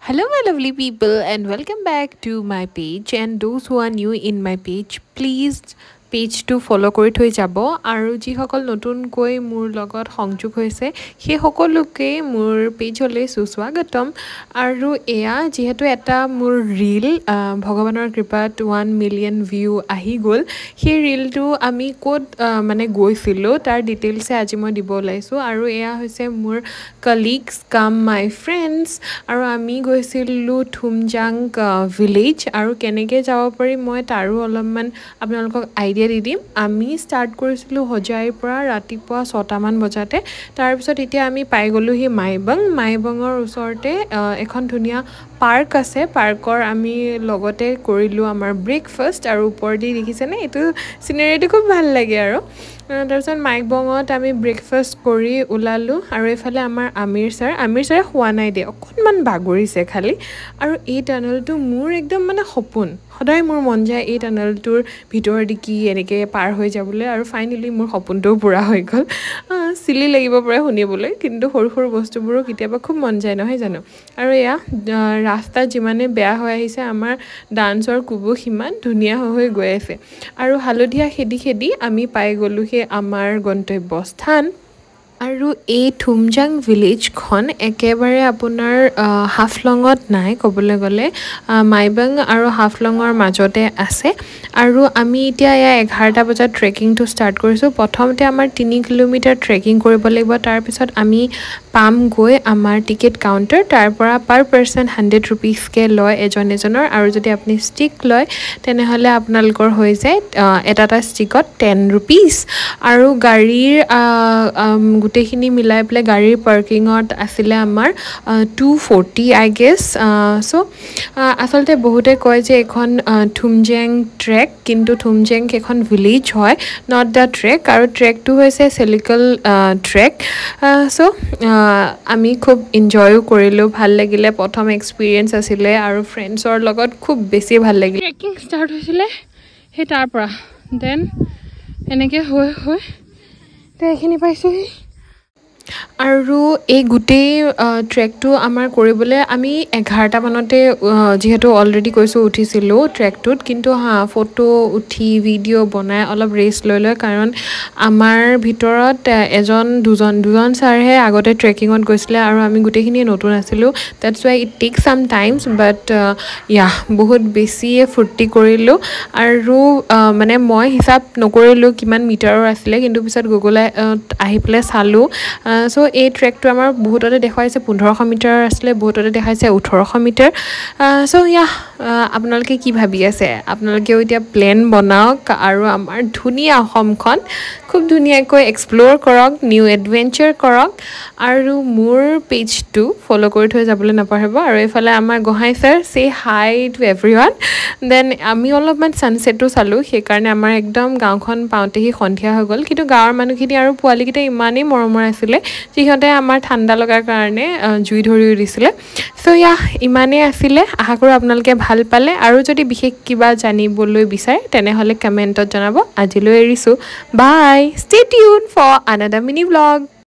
Hello, my lovely people, and welcome back to my page. And those who are new in my page, please page to follow কৰি থৈ যাব আৰু যিসকল নতুনকৈ মোৰ লগত সংযোগ হৈছে সেই সকলোকে মোৰ পেজলৈ সুস্বাগতম আৰু এয়া যেহেতু এটা মোৰ ৰীল ভগৱানৰ কৃপাত 1 মিলিয়ন ভিউ আহি গ'ল সেই ৰীলটো আমি ক'ত মানে গৈছিলোঁ তাৰ ডিটেইলছে আজি মই দিব ওলাইছোঁ আৰু এয়া হৈছে মোৰ কলিগছ কাম মাই ফ্ৰেণ্ডছ আৰু আমি গৈছিলোঁ থুমজাং ভিলেজ আৰু কেনেকৈ যাব পাৰি মই তাৰো অলপমান আপোনালোকক আইডিয়া দি দিম আমি ষ্টাৰ্ট কৰিছিলোঁ হজাইৰ পৰা ৰাতিপুৱা 6টা মান বজাতে তাৰ পিছত এতিয়া আমি পাই গ'লো হি মাইবঙৰ ওচৰতে এখন ধুনীয়া পাৰ্ক আছে পাৰ্কৰ আমি লগতে কৰিলোঁ আমাৰ ব্ৰেকফাষ্ট আৰু ওপৰ দি দেখিছেনে এইটো সিনাৰীটো খুব ভাল লাগে আৰু তাৰপিছত মাইবঙত আমি ব্ৰেকফাষ্ট কৰি ওলালোঁ আৰু এইফালে আমাৰ আমিৰ ছাৰে হোৱা নাই দে অকণমান বাগৰিছে খালি আৰু এই টানেলটো মোৰ একদম মানে সপোন সদায় মোৰ মন যায় এই টানেলটোৰ ভিতৰেদি কি এনেকৈ পাৰ হৈ যাবলৈ আৰু ফাইনেলি মোৰ সপোনটোও পূৰা হৈ গ'ল চিলি লাগিব পাৰে শুনিবলৈ কিন্তু সৰু সৰু বস্তুবোৰো কেতিয়াবা খুব মন যায় নহয় জানো আৰু এয়া ৰাস্তা যিমানে বেয়া হৈ আহিছে আমাৰ ডান্সৰ কুবু সিমান ধুনীয়া হৈ গৈ আছে আৰু হালধীয়া খেদি আমি পাই গ'লোঁ সেই আমাৰ গন্তব্যস্থান আৰু এই থুমজাং ভিলেজখন একেবাৰে আপোনাৰ হাফলঙত নাই ক'বলৈ গ'লে মাইবং আৰু হাফলঙৰ মাজতে আছে আৰু আমি এতিয়া এয়া 11টা বজাত ট্ৰেকিংটো ষ্টাৰ্ট কৰিছোঁ প্ৰথমতে আমাৰ 3 কিলোমিটাৰ ট্ৰেকিং কৰিব লাগিব তাৰপিছত আমি পাম গৈ আমাৰ টিকেট কাউণ্টাৰ তাৰ পৰা পাৰ পাৰ্চন 100 ৰুপিজকৈ লয় এজনৰ আৰু যদি আপুনি ষ্টিক লয় তেনেহ'লে আপোনালোকৰ হৈ যায় এটা ষ্টিকত 10 ৰুপিজ আৰু গাড়ীৰ গোটেইখিনি মিলাই পেলাই গাড়ীৰ পাৰ্কিঙত আছিলে আমাৰ 240 আই গেছ চ' আচলতে বহুতে কয় যে এখন থুমজেং ট্ৰেক কিন্তু থুমজেং এখন ভিলেজ হয় নট দ্য ট্ৰেক আৰু ট্ৰেকটো হৈছে চেলিকল ট্ৰেক চ' আমি খুব এনজয়ো কৰিলোঁ ভাল লাগিলে প্ৰথম এক্সপিৰিয়েঞ্চ আছিলে আৰু ফ্ৰেণ্ডছৰ লগত খুব বেছি ভাল লাগিলে ট্ৰেকিং ষ্টাৰ্ট হৈছিলে সেই তাৰ পৰা দেন এনেকৈ হৈ এইখিনি পাইছোঁহি আৰু এই গোটেই ট্ৰেকটো আমাৰ কৰিবলৈ আমি 11টা মানতে যিহেতু অলৰেডি কৈছোঁ উঠিছিলোঁ ট্ৰেকটোত কিন্তু ফটো উঠি ভিডিঅ' বনাই অলপ ৰেষ্ট লৈ কাৰণ আমাৰ ভিতৰত দুজন ছাৰহে আগতে ট্ৰেকিঙত গৈছিলে আৰু আমি গোটেইখিনিয়ে নতুন আছিলোঁ dates why it take some times but বহুত বেছিয়ে ফূৰ্তি কৰিলোঁ আৰু মানে মই হিচাপ নকৰিলোঁ কিমান মিটাৰৰ আছিলে কিন্তু পিছত গুগলে আহি পেলাই চালোঁ চ' এই ট্ৰেকটো আমাৰ বহুততে দেখুৱাইছে 1500 মিটাৰ আছিলে বহুততে দেখাইছে 1800 মিটাৰ চ' আপোনালোকে কি ভাবি আছে আপোনালোকেও এতিয়া প্লেন বনাওক আৰু আমাৰ ধুনীয়া অসমখন খুব ধুনীয়াকৈ এক্সপ্ল'ৰ কৰক নিউ এডভেঞ্চাৰ কৰক আৰু মোৰ পেজটো ফ'ল' কৰি থৈ যাবলৈ নাপাহৰিব আৰু এইফালে আমাৰ গোহাঁই ছাৰ চে হাই টু এভৰিৱান দেন আমি অলপমান ছানছেটো চালোঁ সেইকাৰণে আমাৰ একদম গাঁওখন পাওঁতেহি সন্ধিয়া হৈ গ'ল কিন্তু গাঁৱৰ মানুহখিনি আৰু পোৱালিকেইটা ইমানেই মৰমৰ আছিলে যিহঁতে আমাৰ ঠাণ্ডা লগাৰ কাৰণে জুই ধৰিও দিছিলে চ' ইমানেই আছিলে আশা কৰোঁ আপোনালোকে ভাল পালে আৰু যদি বিশেষ কিবা জানিবলৈ বিচাৰে তেনেহ'লে কমেণ্টত জনাব আজিলৈ এৰিছোঁ bye stay tune for another mini blog